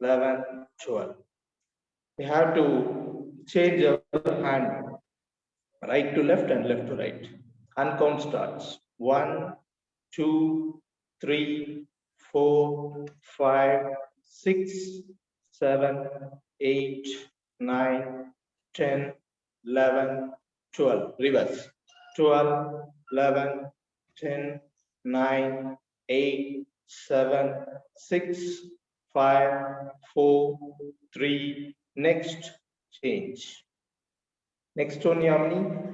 11, 12. We have to change our hand right to left and left to right. And count starts. 1, 2, 3, 4, 5, 6, 7, 8, 9, 10, 11, 12. Reverse. 12, 11, 10, 9, 8, 7, 6, 5, 4, 3. Next, change. Next one, Yamini.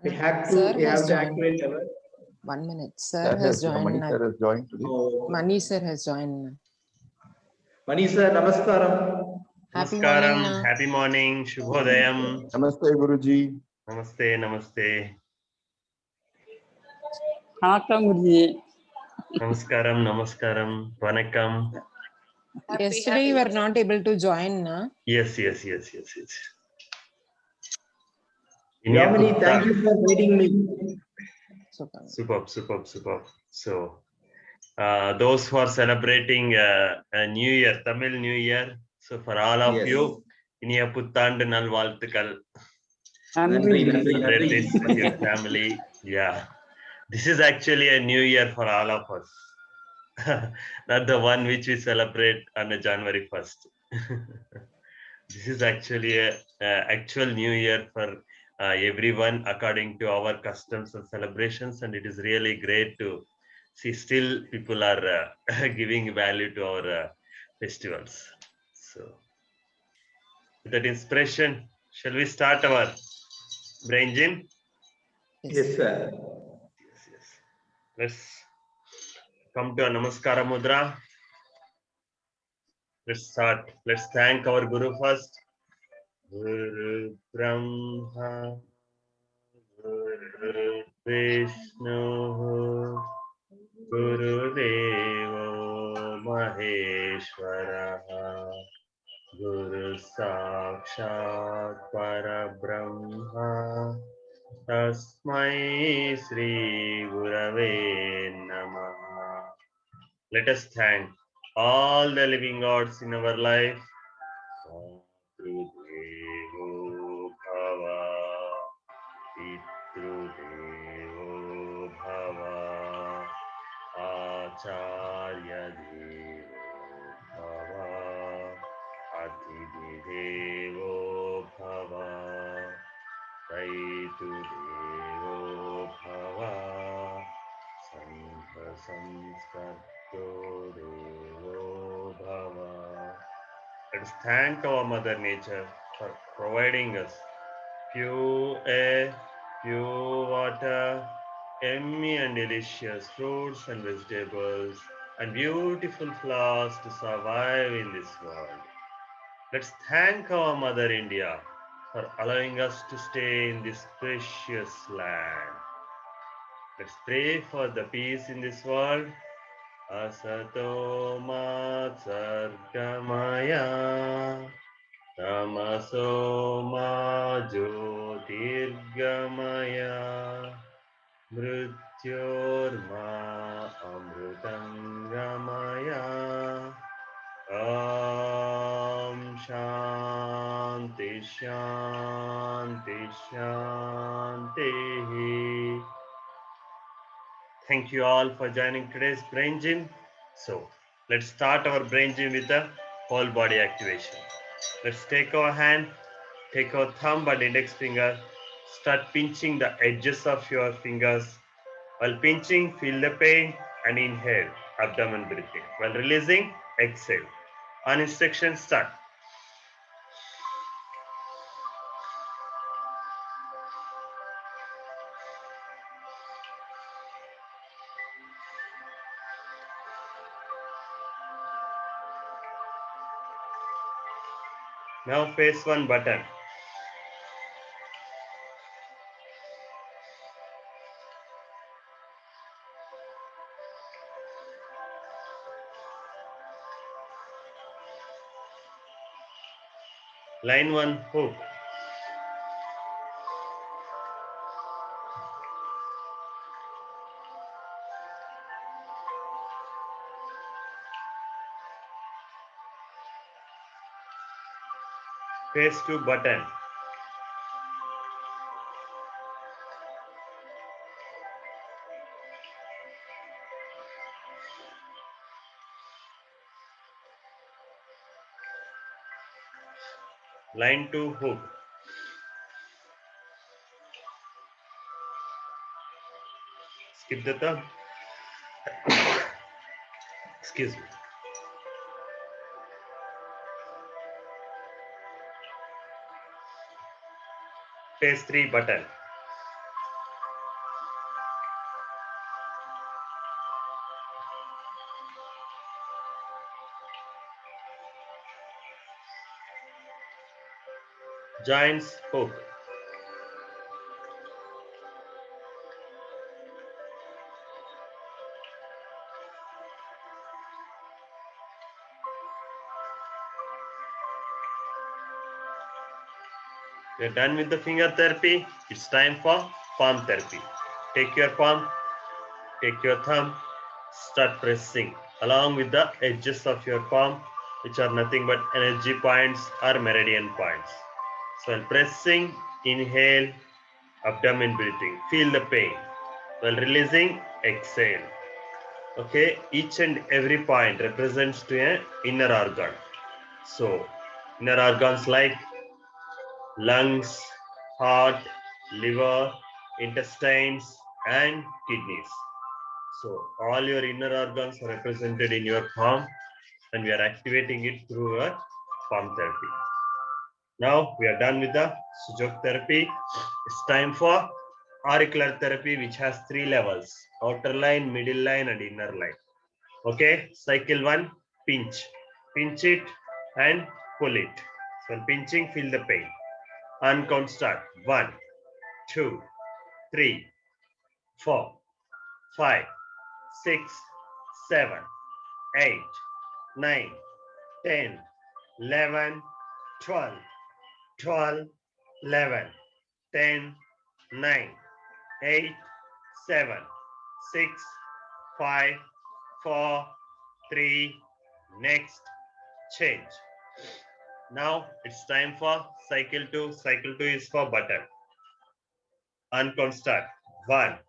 We have Sir to has joined. activate our. 1 minute. Sir has joined. Mani sir has joined today. Mani sir has joined. Mani sir, namaskaram. Happy Namaskaram, morning. happy morning, Shubhodayam. Namaste Guruji. Namaste, namaste. Vanakkam Guruji. Namaskaram, namaskaram, vanakkam. Yesterday you were not able to join, na? Yes. Yamini, thank you for waiting me. Super. Superb. So, those who are celebrating a New Year, Tamil New Year, so for all of Yes. you, இனிய புத்தாண்டு நல்வாழ்த்துக்கள். Nandri. Celebrate this with your family. Yeah. This is actually a new year for all of us. Not the one which we celebrate on the January 1st. This is actually a actual new year for everyone according to our customs and celebrations, and it is really great to see still people are giving value to our festivals. So with that inspiration, shall we start our brain gym? Yes, sir. Yes. Let's come to a Namaskara Mudra. Let's start. Let's thank our Guru first. Guru Brahma, Guru Vishnu, Guru Deva Maheshwara, Guru Sakshat Parabrahma, Tasmai Sri Gurave Namaha. Let us thank all the living gods in our life. Matrudevo Bhava, Pitrudevo Bhava, Acharya Devo Bhava, Atidevo Bhava, Daitudevo Bhava, Santa Samskarto Devo Bhava. Let us thank our Mother Nature for providing us pure air, pure water, yummy and delicious fruits and vegetables, and beautiful flowers to survive in this world. Let's thank our Mother India for allowing us to stay in this precious land. Let's pray for the peace in this world. Asato ma sargamaya, tamaso ma jyotirgamaya, mrityorma amrutangamaya. Om Shanti Shanti. Thank you all for joining today's brain gym. So let's start our brain gym with a whole body activation. Let's take our hand, take our thumb and index finger, start pinching the edges of your fingers. While pinching, feel the pain and inhale, abdomen breathing. While releasing, exhale. On instruction, start. Now face one button. Line one hook. Phase 2 button. Line 2 hook. Skip the thumb. Excuse me. Phase 3 button. Joints hook. We're done with the finger therapy. It's time for palm therapy. Take your palm, take your thumb, start pressing along with the edges of your palm, which are nothing but energy points or meridian points. So while pressing, inhale, abdomen breathing, feel the pain. While releasing, exhale. Okay, each and every point represents to an inner organ. So inner organs like lungs, heart, liver, intestines, and kidneys. So all your inner organs are represented in your palm, and we are activating it through our palm therapy. Now we are done with the Sujok therapy. It's time for auricular therapy, which has 3 levels: outer line, middle line, and inner line. Okay, cycle 1, pinch. Pinch it and pull it. So pinching, feel the pain. And count start. 1, 2, 3, 4, 5, 6, 7, 8, 9, 10, 11, 12, 12, 11, 10, 9, 8, 7, 6, 5, 4, 3, next, change. Now it's time for cycle 2. Cycle 2 is for button. And count start. 1,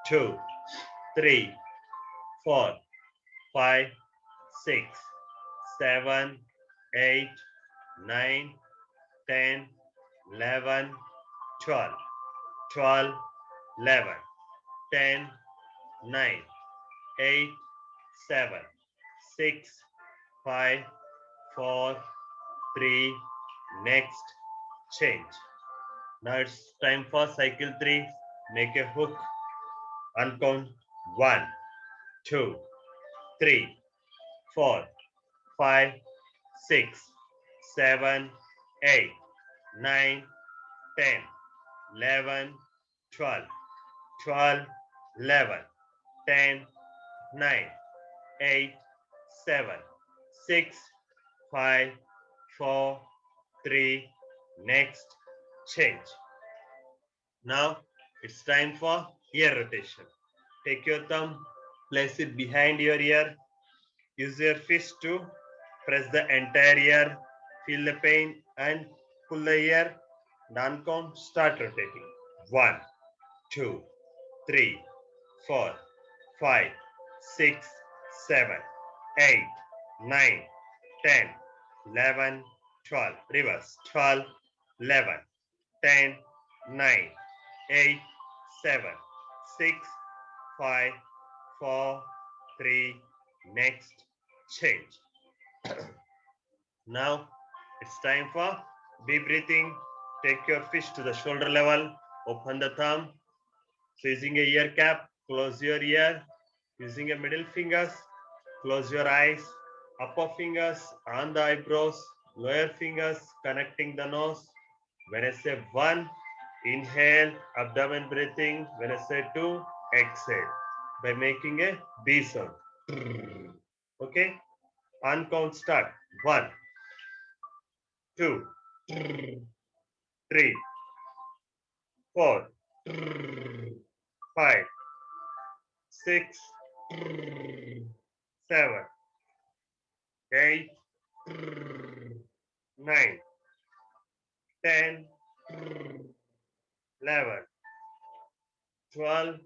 2, 3, 4, 5, 6, 7, 8, 9, 10, 11, 12, 12, 11, 10, 9, 8, 7, 6, 5, 4, 3, next, change. Now it's time for cycle 3. Make a hook and count 1, 2, 3, 4, 5, 6, 7, 8, 9, 10, 11, 12, 12, 11, 10, 9, 8, 7, 6, 5, 4, 3, next, change. Now it's time for ear rotation. Take your thumb, place it behind your ear. Use your fist to press the entire ear, feel the pain and pull the ear. Down count, start rotating. 1, 2, 3, 4, 5, 6, 7, 8, 9, 10, 11, 12. Reverse. 12, 11, 10, 9, 8, 7, 6, 5, 4, 3, next, change. Now it's time for deep breathing. Take your fist to the shoulder level, open the thumb. So using a ear cap, close your ear. Using a middle fingers, close your eyes. Upper fingers on the eyebrows, lower fingers connecting the nose. When I say 1, inhale, abdomen breathing. When I say 2, exhale by making a B sound. Okay, on count start. 1, 2, 3, 4, 5, 6, 7, 8, 9, 10, 11, 12,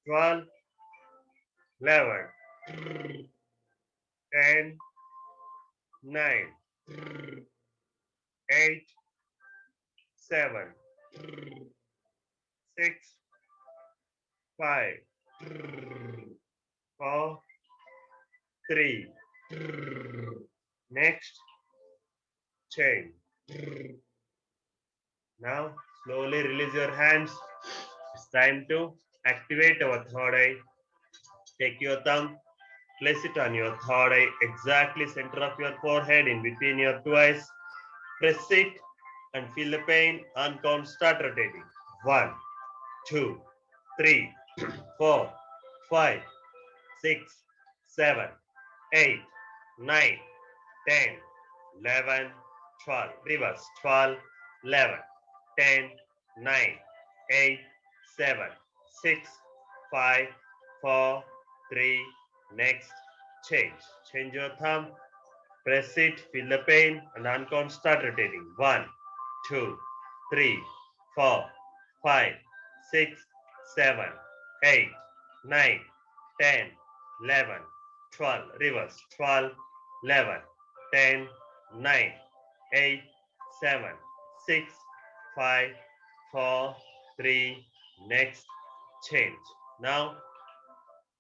12, 11, 10, 9, 8, 7, 6, 5, 4, 3. Next, change. Now, slowly release your hands. It's time to activate our third eye. Take your thumb, place it on your third eye, exactly center of your forehead, in between your two eyes. Press it and feel the pain. On count, start rotating. 1, 2, 3, 4, 5, 6, 7, 8, 9, 10, 11, 12. Reverse. 12, 11, 10, 9, 8, 7, 6, 5, 4, 3. Next, change. Change your thumb. Press it, feel the pain, and on count, start rotating. 1, 2, 3, 4, 5, 6, 7, 8, 9, 10, 11, 12. Reverse. 12, 11, 10, 9, 8, 7, 6, 5, 4, 3. Next, change. Now,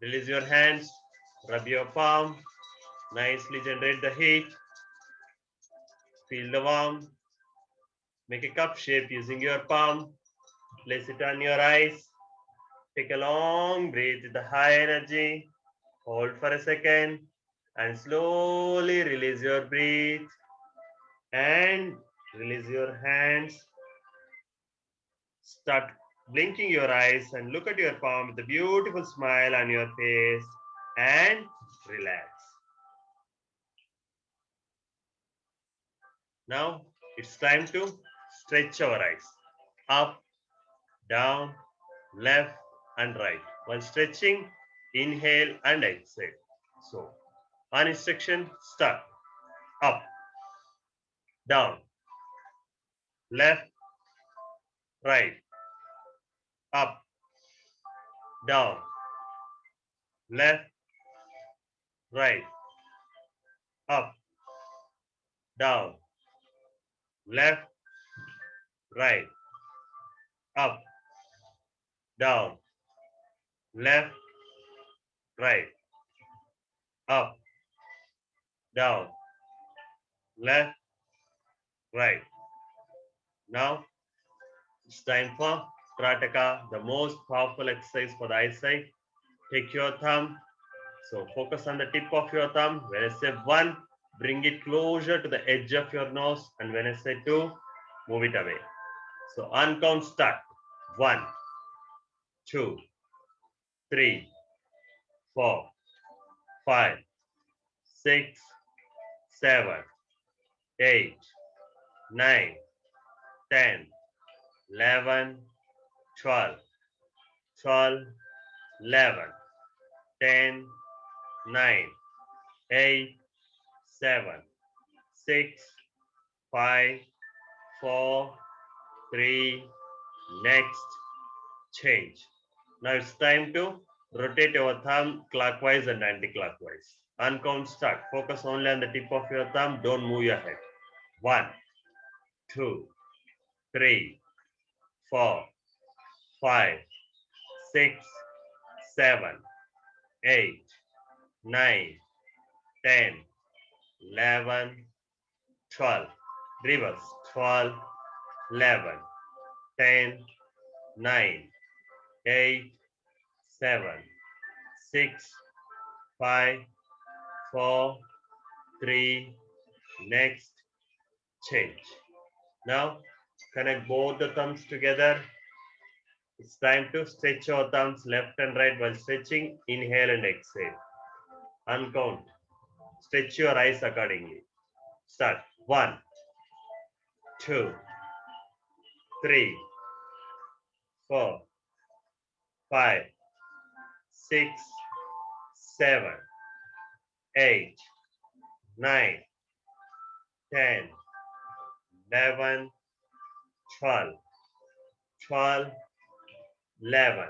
release your hands, rub your palm, nicely generate the heat, feel the warmth, make a cup shape using your palm, place it on your eyes, take a long breath with the high energy, hold for a second, and slowly release your breath, and release your hands. Start blinking your eyes and look at your palm with a beautiful smile on your face, and relax. Now it's time to stretch our eyes. Up, down, left and right. While stretching, inhale and exhale. So, on instruction, start. Up, down, left, right, up, down, left, right, up, down, left, right, up, down, left, right, up, down, left, right. Now, it's time for Trataka, the most powerful exercise for the eyesight. Take your thumb. So focus on the tip of your thumb. When I say 1, bring it closer to the edge of your nose. And when I say 2, move it away. So on count, start. 1, 2, 3, 4, 5, 6, 7, 8, 9, 10, 11, 12, 12, 11, 10, 9, 8, 7, 6, 5, 4, 3. Next, change. Now it's time to rotate your thumb clockwise and anti-clockwise. On count, start. Focus only on the tip of your thumb. Don't move your head. 1, 2, 3, 4, 5, 6, 7, 8, 9, 10, 11, 12. Reverse. 12, 11, 10, 9, 8, 7, 6, 5, 4, 3. Next, change. Now, connect both the thumbs together. It's time to stretch your thumbs left and right while stretching. Inhale and exhale. On count. Stretch your eyes accordingly. Start. 1, 2, 3, 4, 5, 6, 7, 8, 9, 10, 11, 12, 12, 11,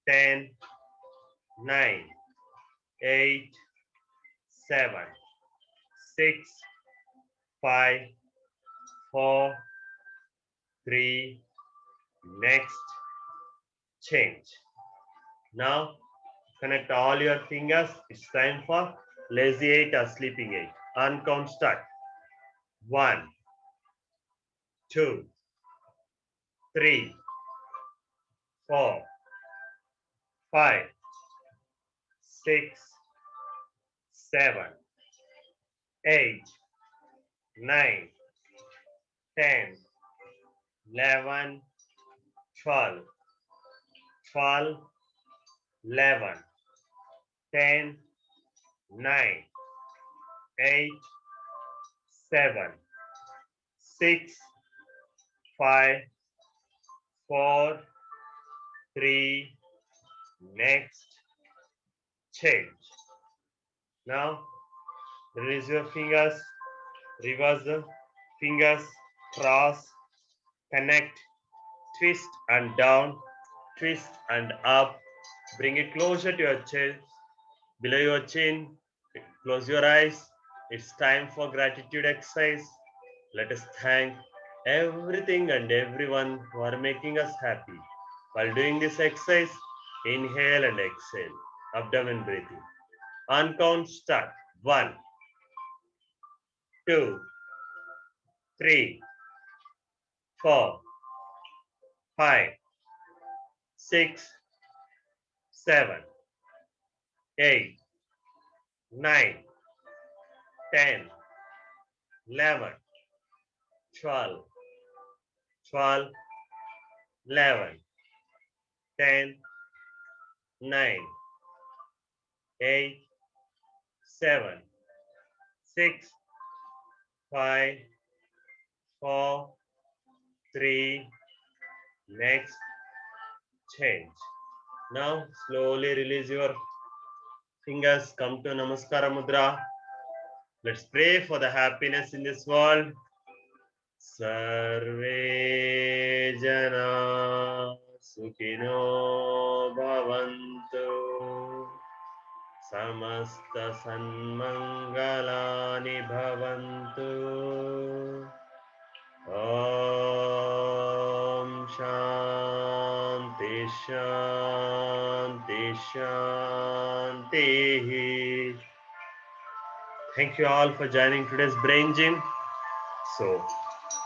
10, 9, 8, 7, 6, 5, 4, 3, next, change. Now, connect all your fingers. It's time for lazy 8 or sleeping 8. On count, start. 1, 2, 3, 4, 5, 6, 7, 8, 9, 10, 11, 12, 12, 11, 10, 9, 8, 7, 6, 5, 4, 3, next, change. Now, release your fingers, reverse the fingers, cross, connect, twist and down, twist and up. Bring it closer to your chest, below your chin. Close your eyes. It's time for gratitude exercise. Let us thank everything and everyone who are making us happy. While doing this exercise, inhale and exhale, abdomen breathing. On count, start. 1, 2, 3, 4, 5, 6, 7, 8, 9, 10, 11, 12, 12, 11, 10, 9, 8, 7, 6, 5, 4, 3, next, change. Now, slowly release your fingers, come to Namaskara Mudra. Let's pray for the happiness in this world. Sarve Jana Sukhino Bhavantu. Samasta Sanmangalani Bhavantu. Om Shanti Shanti Shanti. Thank you all for joining today's Brain Gym. So,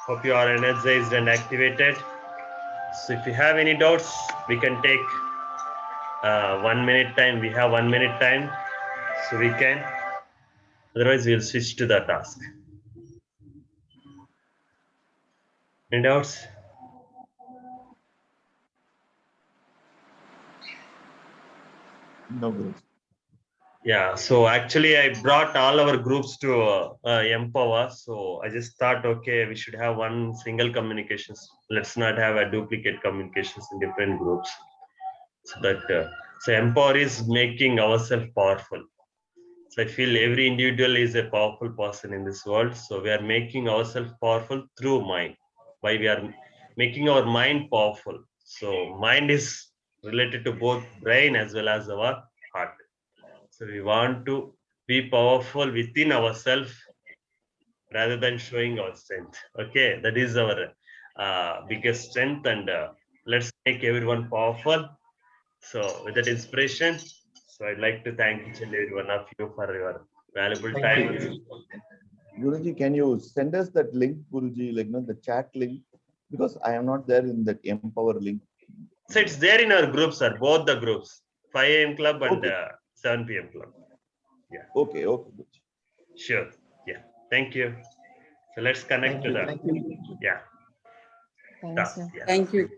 hope you are energized and activated. So, if you have any doubts, we can take 1 minute time. We have 1 minute time, so we can. Otherwise, we'll switch to the task. Any doubts? No, Guruji. Yeah, so actually I brought all our groups to Empower. So I just thought, okay, we should have one single communications. Let's not have a duplicate communications in different groups. So that so Empower is making ourselves powerful. So I feel every individual is a powerful person in this world. So we are making ourselves powerful through mind. Why we are making our mind powerful. So mind is related to both brain as well as our heart. So we want to be powerful within ourselves rather than showing our strength. Okay, that is our biggest strength, and let's make everyone powerful. So with that inspiration, so I'd like to thank each and every one of you for your valuable time. Guruji, can you send us that link, Guruji, like the chat link? Because I am not there in that Empower link. So it's there in our groups, sir, both the groups, 5 a.m. club and 7 p.m. club. Yeah. Okay, okay. Guruji. Sure. Yeah. Thank you. So let's connect to the Thank you. yeah. Thanks, task. sir. Yeah. Thank you.